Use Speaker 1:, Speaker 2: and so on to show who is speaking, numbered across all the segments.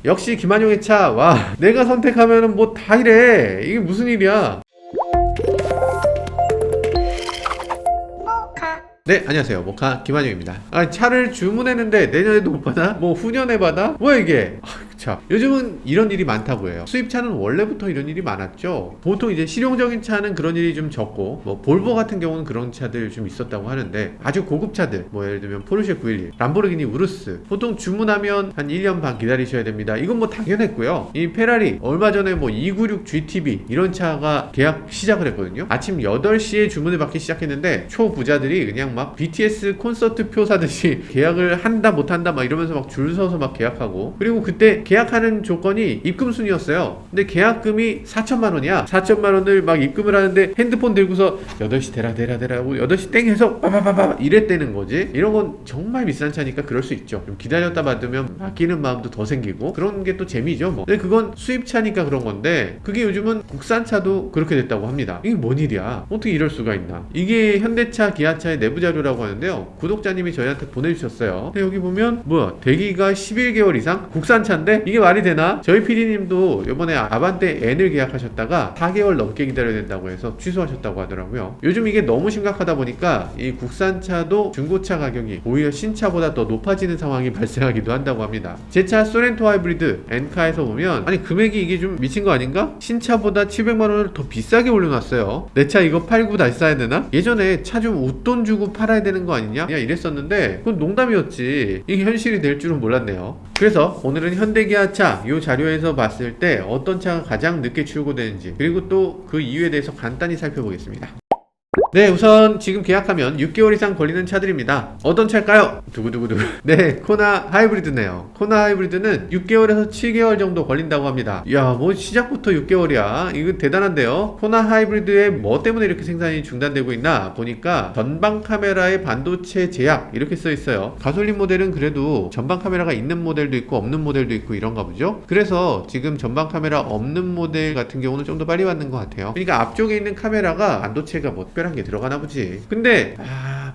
Speaker 1: 역시 김한용의 차. 와, 내가 선택하면은 뭐 다 이래. 이게 무슨 일이야. 네, 안녕하세요. 모카 김한용입니다. 차를 주문했는데 내년에도 못 받아? 뭐 후년에 받아? 뭐야 이게? 자, 요즘은 이런 일이 많다고 해요. 수입차는 원래부터 이런 일이 많았죠. 보통 이제 실용적인 차는 그런 일이 좀 적고, 뭐 볼보 같은 경우는 그런 차들 좀 있었다고 하는데, 아주 고급 차들, 뭐 예를 들면 포르쉐 911, 람보르기니 우루스, 보통 주문하면 한 1년 반 기다리셔야 됩니다. 이건 뭐 당연했고요. 이 페라리 얼마 전에 뭐 296 GTB 이런 차가 계약 시작을 했거든요. 아침 8시에 주문을 받기 시작했는데 초부자들이 그냥 막 BTS 콘서트 표 사듯이 계약을 한다 못한다 막 이러면서 막 줄 서서 막 계약하고, 그리고 그때 계약하는 조건이 입금순이었어요. 근데 계약금이 4천만 원이야. 4천만 원을 막 입금을 하는데 핸드폰 들고서 8시 대라 하고 8시 땡 해서 빠바바바 이랬다는 거지. 이런 건 정말 비싼 차니까 그럴 수 있죠. 좀 기다렸다 받으면 아끼는 마음도 더 생기고 그런 게 또 재미죠 뭐. 근데 그건 수입차니까 그런 건데, 그게 요즘은 국산차도 그렇게 됐다고 합니다. 이게 뭔 일이야? 어떻게 이럴 수가 있나? 이게 현대차, 기아차의 내부 자료라고 하는데요. 구독자님이 저희한테 보내주셨어요. 근데 여기 보면 뭐야, 대기가 11개월 이상? 국산차인데 이게 말이 되나? 저희 PD님도 이번에 아반떼 N을 계약하셨다가 4개월 넘게 기다려야 된다고 해서 취소하셨다고 하더라고요. 요즘 이게 너무 심각하다 보니까 이 국산차도 중고차 가격이 오히려 신차보다 더 높아지는 상황이 발생하기도 한다고 합니다. 제 차 소렌토 하이브리드 N카에서 보면, 아니 금액이 이게 좀 미친 거 아닌가? 신차보다 700만 원을 더 비싸게 올려놨어요. 내 차 이거 팔고 다시 사야 되나? 예전에 차 좀 웃돈 주고 팔아야 되는 거 아니냐? 그냥 이랬었는데 그건 농담이었지. 이게 현실이 될 줄은 몰랐네요. 그래서 오늘은 현대기아차 이 자료에서 봤을 때 어떤 차가 가장 늦게 출고되는지, 그리고 또 그 이유에 대해서 간단히 살펴보겠습니다. 네, 우선 지금 계약하면 6개월 이상 걸리는 차들입니다. 어떤 차일까요? 두구두구두구. 네, 코나 하이브리드네요. 코나 하이브리드는 6개월에서 7개월 정도 걸린다고 합니다. 이야, 뭐 시작부터 6개월이야. 이거 대단한데요. 코나 하이브리드의 뭐 때문에 이렇게 생산이 중단되고 있나 보니까 전방 카메라의 반도체 제약 이렇게 써 있어요. 가솔린 모델은 그래도 전방 카메라가 있는 모델도 있고 없는 모델도 있고 이런가 보죠. 그래서 지금 전방 카메라 없는 모델 같은 경우는 좀 더 빨리 받는 것 같아요. 그러니까 앞쪽에 있는 카메라가 반도체가 뭐 특별한 게 들어가나 보지. 근데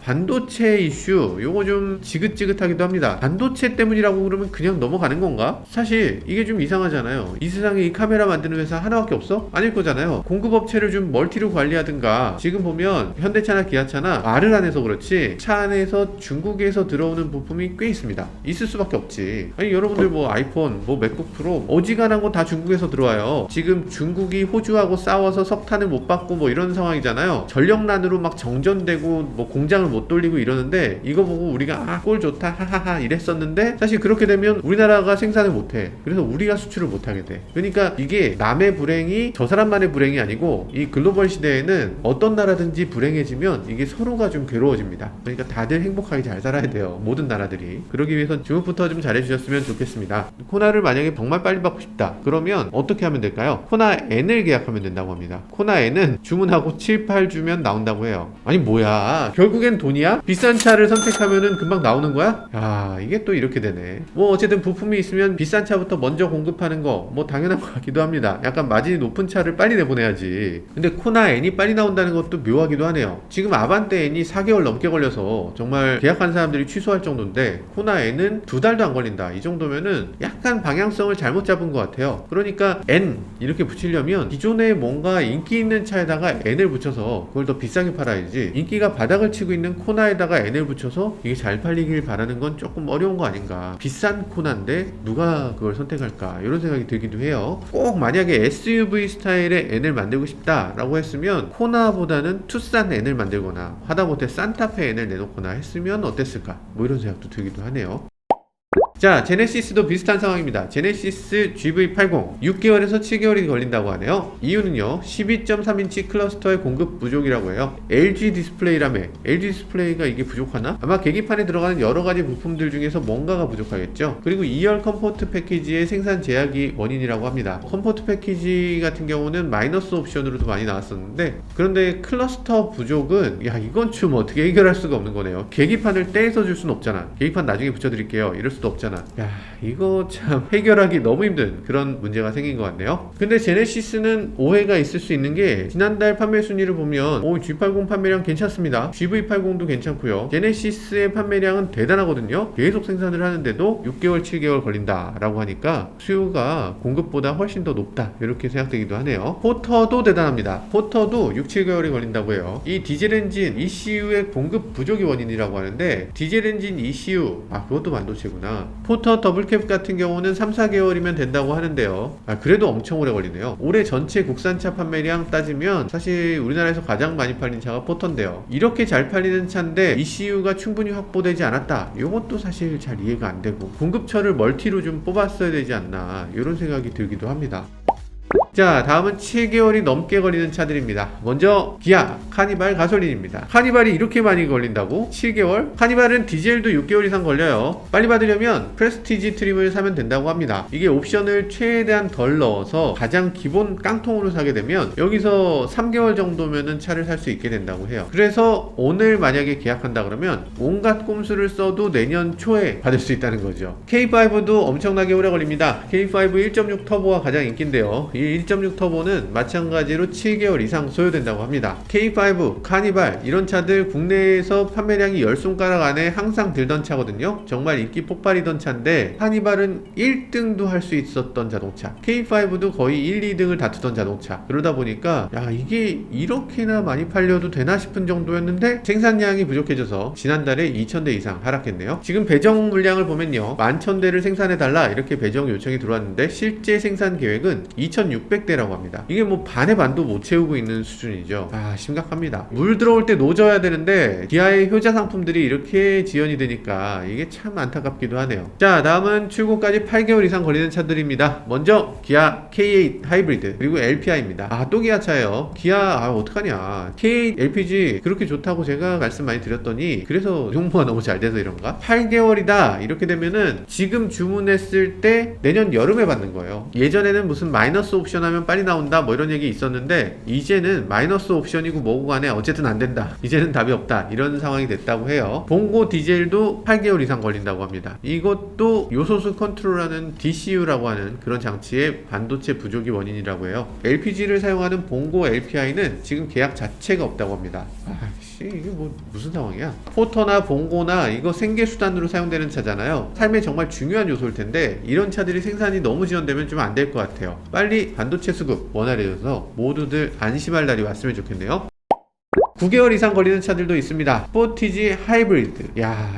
Speaker 1: 반도체 이슈 요거 좀 지긋지긋하기도 합니다. 반도체 때문이라고 그러면 그냥 넘어가는 건가? 사실 이게 좀 이상하잖아요. 이 세상에 이 카메라 만드는 회사 하나밖에 없어? 아닐 거잖아요. 공급업체를 좀 멀티로 관리하든가. 지금 보면 현대차나 기아차나 말을 안 해서 그렇지 차 안에서 중국에서 들어오는 부품이 꽤 있습니다. 있을 수밖에 없지. 아니 여러분들 뭐 아이폰, 뭐 맥북 프로 어지간한 거 다 중국에서 들어와요. 지금 중국이 호주하고 싸워서 석탄을 못 받고 뭐 이런 상황이잖아요. 전력난으로 막 정전되고 뭐 공장을 못 돌리고 이러는데, 이거 보고 우리가 꼴 좋다 하하하 이랬었는데, 사실 그렇게 되면 우리나라가 생산을 못해. 그래서 우리가 수출을 못하게 돼. 그러니까 이게 남의 불행이 저 사람만의 불행이 아니고, 이 글로벌 시대에는 어떤 나라든지 불행해지면 이게 서로가 좀 괴로워집니다. 그러니까 다들 행복하게 잘 살아야 돼요. 모든 나라들이. 그러기 위해선 중국부터 좀 잘해주셨으면 좋겠습니다. 코나를 만약에 정말 빨리 받고 싶다 그러면 어떻게 하면 될까요? 코나 N을 계약하면 된다고 합니다. 코나 N은 주문하고 7, 8주면 나온다고 해요. 아니 뭐야, 결국엔 돈이야? 비싼 차를 선택하면은 금방 나오는 거야? 야, 이게 또 이렇게 되네. 뭐 어쨌든 부품이 있으면 비싼 차부터 먼저 공급하는 거 뭐 당연한 것 같기도 합니다. 약간 마진이 높은 차를 빨리 내보내야지. 근데 코나 N이 빨리 나온다는 것도 묘하기도 하네요. 지금 아반떼 N이 4개월 넘게 걸려서 정말 계약한 사람들이 취소할 정도인데, 코나 N은 2달도 안 걸린다. 이 정도면은 약간 방향성을 잘못 잡은 것 같아요. 그러니까 N 이렇게 붙이려면 기존에 뭔가 인기 있는 차에다가 N을 붙여서 그걸 더 비싸게 팔아야지, 인기가 바닥을 치고 있는 코나에다가 N을 붙여서 이게 잘 팔리길 바라는 건 조금 어려운 거 아닌가. 비싼 코나인데 누가 그걸 선택할까, 이런 생각이 들기도 해요. 꼭 만약에 SUV 스타일의 N을 만들고 싶다 라고 했으면 코나보다는 투싼 N을 만들거나 하다못해 산타페 N을 내놓거나 했으면 어땠을까, 뭐 이런 생각도 들기도 하네요. 자, 제네시스도 비슷한 상황입니다. 제네시스 GV80 6개월에서 7개월이 걸린다고 하네요. 이유는요, 12.3인치 클러스터의 공급 부족이라고 해요. LG 디스플레이라며. LG 디스플레이가 이게 부족하나? 아마 계기판에 들어가는 여러가지 부품들 중에서 뭔가가 부족하겠죠. 그리고 2열 컴포트 패키지의 생산 제약이 원인이라고 합니다. 컴포트 패키지 같은 경우는 마이너스 옵션으로도 많이 나왔었는데, 그런데 클러스터 부족은 야, 이건 좀 어떻게 해결할 수가 없는 거네요. 계기판을 떼서 줄 수는 없잖아. 계기판 나중에 붙여드릴게요 이럴 수도 없잖아. 5천원. 야, 이거 참 해결하기 너무 힘든 그런 문제가 생긴 것 같네요. 근데 제네시스는 오해가 있을 수 있는 게 지난달 판매 순위를 보면 G80 판매량 괜찮습니다. GV80도 괜찮고요. 제네시스의 판매량은 대단하거든요. 계속 생산을 하는데도 6개월 7개월 걸린다 라고 하니까 수요가 공급보다 훨씬 더 높다 이렇게 생각되기도 하네요. 포터도 대단합니다. 포터도 6, 7개월이 걸린다고 해요. 이 디젤 엔진 ECU의 공급 부족이 원인이라고 하는데, 디젤 엔진 ECU 그것도 반도체구나. 포터 더블캡 같은 경우는 3, 4개월이면 된다고 하는데요. 그래도 엄청 오래 걸리네요. 올해 전체 국산차 판매량 따지면 사실 우리나라에서 가장 많이 팔린 차가 포터인데요. 이렇게 잘 팔리는 차인데 ECU가 충분히 확보되지 않았다. 이것도 사실 잘 이해가 안 되고, 공급처를 멀티로 좀 뽑았어야 되지 않나 이런 생각이 들기도 합니다. 자, 다음은 7개월이 넘게 걸리는 차들입니다. 먼저 기아 카니발 가솔린입니다. 카니발이 이렇게 많이 걸린다고? 7개월? 카니발은 디젤도 6개월 이상 걸려요. 빨리 받으려면 프레스티지 트림을 사면 된다고 합니다. 이게 옵션을 최대한 덜 넣어서 가장 기본 깡통으로 사게 되면 여기서 3개월 정도면은 차를 살 수 있게 된다고 해요. 그래서 오늘 만약에 계약한다 그러면 온갖 꼼수를 써도 내년 초에 받을 수 있다는 거죠. K5도 엄청나게 오래 걸립니다. K5 1.6 터보가 가장 인기인데요. 이 1.6 터보는 마찬가지로 7개월 이상 소요된다고 합니다. K5, 카니발 이런 차들 국내에서 판매량이 10손가락 안에 항상 들던 차거든요. 정말 인기 폭발이던 차인데, 카니발은 1등도 할 수 있었던 자동차, K5도 거의 1, 2등을 다투던 자동차. 그러다 보니까 이게 이렇게나 많이 팔려도 되나 싶은 정도였는데 생산량이 부족해져서 지난달에 2,000대 이상 하락했네요. 지금 배정 물량을 보면요, 11,000대를 생산해달라 이렇게 배정 요청이 들어왔는데 실제 생산 계획은 2,600대라고 합니다. 이게 뭐 반의 반도 못 채우고 있는 수준이죠. 심각합니다. 물 들어올 때 노져야 되는데 기아의 효자 상품들이 이렇게 지연이 되니까 이게 참 안타깝기도 하네요. 자, 다음은 출고까지 8개월 이상 걸리는 차들입니다. 먼저 기아 K8 하이브리드 그리고 LPI입니다. 또 기아차예요. 기아 어떡하냐, K8 LPG 그렇게 좋다고 제가 말씀 많이 드렸더니 그래서 홍보가 너무 잘 돼서 이런가? 8개월이다 이렇게 되면은 지금 주문했을 때 내년 여름에 받는 거예요. 예전에는 무슨 마이너스 옵션 하면 빨리 나온다 뭐 이런 얘기 있었는데, 이제는 마이너스 옵션이고 뭐고 간에 어쨌든 안 된다, 이제는 답이 없다 이런 상황이 됐다고 해요. 봉고 디젤도 8개월 이상 걸린다고 합니다. 이것도 요소수 컨트롤하는 DCU라고 하는 그런 장치의 반도체 부족이 원인이라고 해요. LPG를 사용하는 봉고 LPI는 지금 계약 자체가 없다고 합니다. 이게 뭐 무슨 상황이야? 포터나 봉고나 이거 생계 수단으로 사용되는 차잖아요. 삶에 정말 중요한 요소일 텐데 이런 차들이 생산이 너무 지연되면 좀 안 될 것 같아요. 빨리 반도체 수급 원활해져서 모두들 안심할 날이 왔으면 좋겠네요. 9개월 이상 걸리는 차들도 있습니다. 스포티지 하이브리드.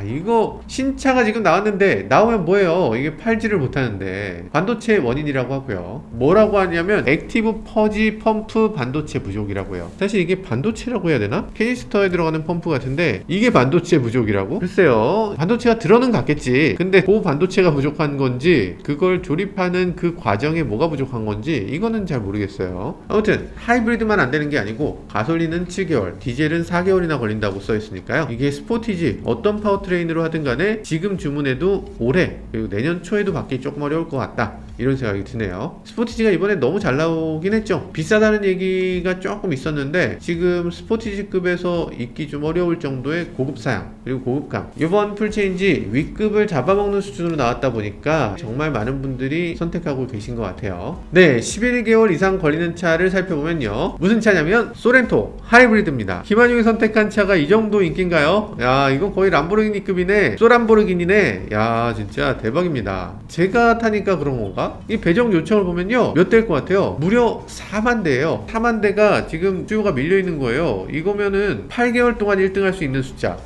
Speaker 1: 이거 신차가 지금 나왔는데 나오면 뭐예요? 이게 팔지를 못하는데 반도체 원인이라고 하고요. 뭐라고 하냐면 액티브 퍼지 펌프 반도체 부족이라고 해요. 사실 이게 반도체라고 해야 되나? 캐니스터에 들어가는 펌프 같은데 이게 반도체 부족이라고? 글쎄요, 반도체가 들어는 갔겠지. 근데 그 반도체가 부족한 건지 그걸 조립하는 그 과정에 뭐가 부족한 건지 이거는 잘 모르겠어요. 아무튼 하이브리드만 안 되는 게 아니고 가솔린은 7개월, 디젤은 4개월이나 걸린다고 써있으니까요. 이게 스포티지 어떤 파워트레인으로 하든 간에 지금 주문해도 올해 그리고 내년 초에도 받기 조금 어려울 것 같다 이런 생각이 드네요. 스포티지가 이번에 너무 잘 나오긴 했죠. 비싸다는 얘기가 조금 있었는데 지금 스포티지급에서 있기 좀 어려울 정도의 고급 사양 그리고 고급감, 이번 풀체인지 윗급을 잡아먹는 수준으로 나왔다 보니까 정말 많은 분들이 선택하고 계신 것 같아요. 네, 11개월 이상 걸리는 차를 살펴보면요, 무슨 차냐면 소렌토 하이브리드입니다. 김한용이 선택한 차가 이 정도 인기인가요? 이건 거의 람보르기니급이네. 쏘람보르기니네. 진짜 대박입니다. 제가 타니까 그런 건가? 이 배정 요청을 보면요, 몇 대일 것 같아요? 무려 4만 대예요. 4만 대가 지금 수요가 밀려있는 거예요. 이거면은 8개월 동안 1등 할 수 있는 숫자.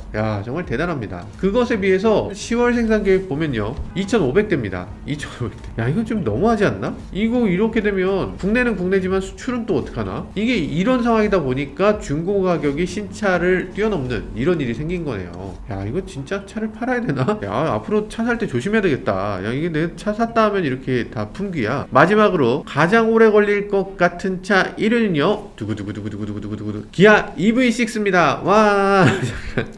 Speaker 1: 정말 대단합니다. 그것에 비해서 10월 생산 계획 보면요, 2,500대입니다. 2,500대. 이건 좀 너무하지 않나? 이거 이렇게 되면 국내는 국내지만 수출은 또 어떡하나? 이게 이런 상황이다 보니까 중고 가격이 신차를 뛰어넘는 이런 일이 생긴 거네요. 이거 진짜 차를 팔아야 되나? 앞으로 차 살 때 조심해야 되겠다. 이게 내 차 샀다 하면 이렇게 다 품귀야. 마지막으로 가장 오래 걸릴 것 같은 차 1위는요, 두구두구두구두구두구두구 기아 EV6입니다. 와,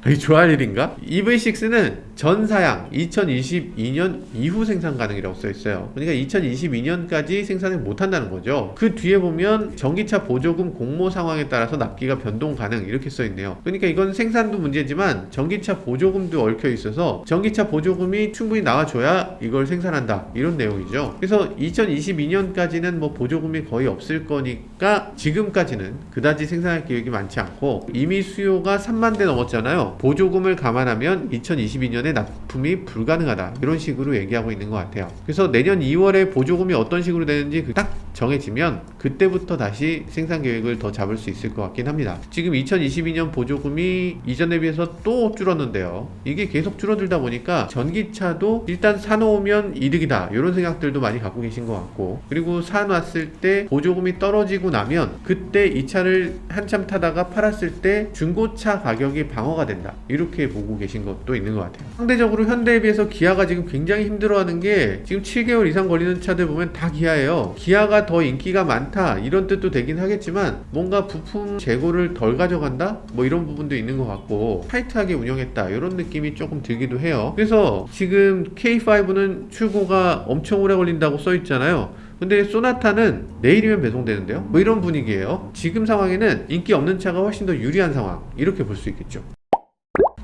Speaker 1: 이게 좋아할 일인가? EV6는 전사양 2022년 이후 생산 가능이라고 써 있어요. 그러니까 2022년까지 생산을 못 한다는 거죠. 그 뒤에 보면 전기차 보조금 공모 상황에 따라서 납기가 변동 가능 이렇게 써 있네요. 그러니까 이건 생산도 문제지만 전기차 보조금도 얽혀 있어서 전기차 보조금이 충분히 나와줘야 이걸 생산한다 이런 내용이죠. 그래서 2022년까지는 뭐 보조금이 거의 없을 거니까 지금까지는 그다지 생산할 계획이 많지 않고 이미 수요가 3만 대 넘었잖아요. 보조금을 감안하면 2022년에 납품이 불가능하다 이런 식으로 얘기하고 있는 것 같아요. 그래서 내년 2월에 보조금이 어떤 식으로 되는지 딱 정해지면 그때부터 다시 생산 계획을 더 잡을 수 있을 것 같긴 합니다. 지금 2022년 보조금이 이전에 비해서 또 줄었는데요. 이게 계속 줄어들다 보니까 전기차도 일단 사놓으면 이득이다 이런 생각들도 많이 갖고 계신 것 같고, 그리고 사놨을 때 보조금이 떨어지고 나면 그때 이 차를 한참 타다가 팔았을 때 중고차 가격이 방어가 된다 이렇게 보고 계신 것도 있는 것 같아요. 상대적으로 현대에 비해서 기아가 지금 굉장히 힘들어하는 게 지금 7개월 이상 걸리는 차들 보면 다 기아예요. 기아가 더 인기가 많다 이런 뜻도 되긴 하겠지만 뭔가 부품 재고를 덜 가져간다 뭐 이런 부분도 있는 것 같고 타이트하게 운영했다 이런 느낌이 조금 들기도 해요. 그래서 지금 K5는 출고가 엄청 오래 걸린다고 써 있잖아요. 근데 소나타는 내일이면 배송되는데요 뭐 이런 분위기예요. 지금 상황에는 인기 없는 차가 훨씬 더 유리한 상황 이렇게 볼 수 있겠죠.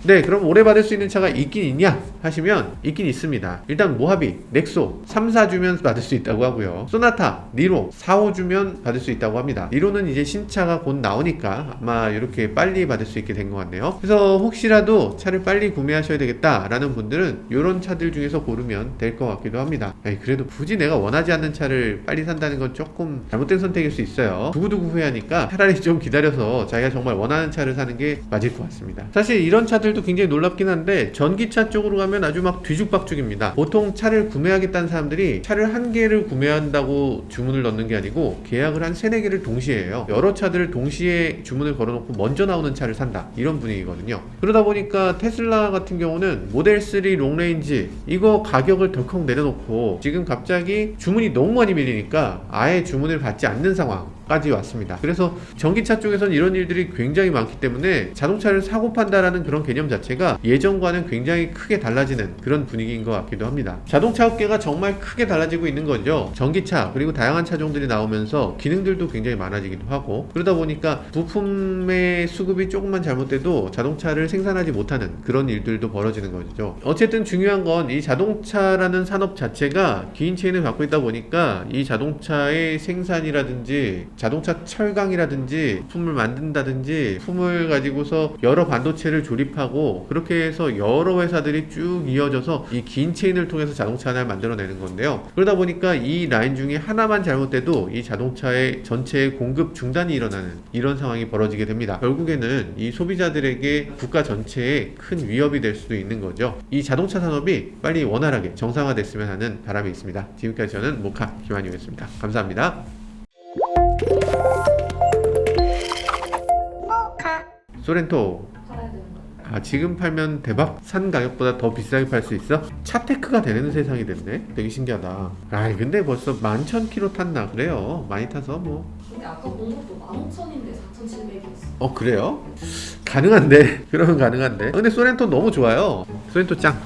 Speaker 1: 네, 그럼 올해 받을 수 있는 차가 있긴 있냐 하시면 있긴 있습니다. 일단 모하비, 넥소 3, 4주면 받을 수 있다고 하고요. 소나타, 니로 4, 5주면 받을 수 있다고 합니다. 니로는 이제 신차가 곧 나오니까 아마 이렇게 빨리 받을 수 있게 된 것 같네요. 그래서 혹시라도 차를 빨리 구매하셔야 되겠다 라는 분들은 이런 차들 중에서 고르면 될 것 같기도 합니다. 에이, 그래도 굳이 내가 원하지 않는 차를 빨리 산다는 건 조금 잘못된 선택일 수 있어요. 두고두고 후회하니까 차라리 좀 기다려서 자기가 정말 원하는 차를 사는 게 맞을 것 같습니다. 사실 이런 차들도 굉장히 놀랍긴 한데 전기차 쪽으로 가면 아주 막 뒤죽박죽입니다. 보통 차를 구매하겠다는 사람들이 차를 한 개를 구매한다고 주문을 넣는 게 아니고 계약을 한 3, 4개를 동시에 해요. 여러 차들을 동시에 주문을 걸어놓고 먼저 나오는 차를 산다 이런 분위기거든요. 그러다 보니까 테슬라 같은 경우는 모델 3 롱레인지 이거 가격을 덜컥 내려놓고 지금 갑자기 주문이 너무 많이 밀리니까 아예 주문을 받지 않는 상황까지 왔습니다. 그래서 전기차 쪽에서는 이런 일들이 굉장히 많기 때문에 자동차를 사고 판다라는 그런 개념 자체가 예전과는 굉장히 크게 달라지는 그런 분위기인 것 같기도 합니다. 자동차 업계가 정말 크게 달라지고 있는 거죠. 전기차 그리고 다양한 차종들이 나오면서 기능들도 굉장히 많아지기도 하고, 그러다 보니까 부품의 수급이 조금만 잘못돼도 자동차를 생산하지 못하는 그런 일들도 벌어지는 거죠. 어쨌든 중요한 건 이 자동차라는 산업 자체가 긴 체인을 갖고 있다 보니까 이 자동차의 생산이라든지 자동차 철강이라든지 부품을 만든다든지 부품을 가지고서 여러 반도체를 조립하고 그렇게 해서 여러 회사들이 쭉 이어져서 이 긴 체인을 통해서 자동차 하나를 만들어내는 건데요. 그러다 보니까 이 라인 중에 하나만 잘못돼도 이 자동차의 전체의 공급 중단이 일어나는 이런 상황이 벌어지게 됩니다. 결국에는 이 소비자들에게 국가 전체에 큰 위협이 될 수도 있는 거죠. 이 자동차 산업이 빨리 원활하게 정상화됐으면 하는 바람이 있습니다. 지금까지 저는 모카 김한용이었습니다. 감사합니다. 소렌토 지금 팔면 대박? 산 가격보다 더 비싸게 팔 수 있어? 차테크가 되는 세상이 됐네? 되게 신기하다. 근데 벌써 11,000km 탔나 그래요. 많이 타서 뭐.
Speaker 2: 근데 아까 본 것도 15,000인데 4,700이었어.
Speaker 1: 그래요? 가능한데. 그러면 가능한데. 근데 소렌토 너무 좋아요. 소렌토 짱.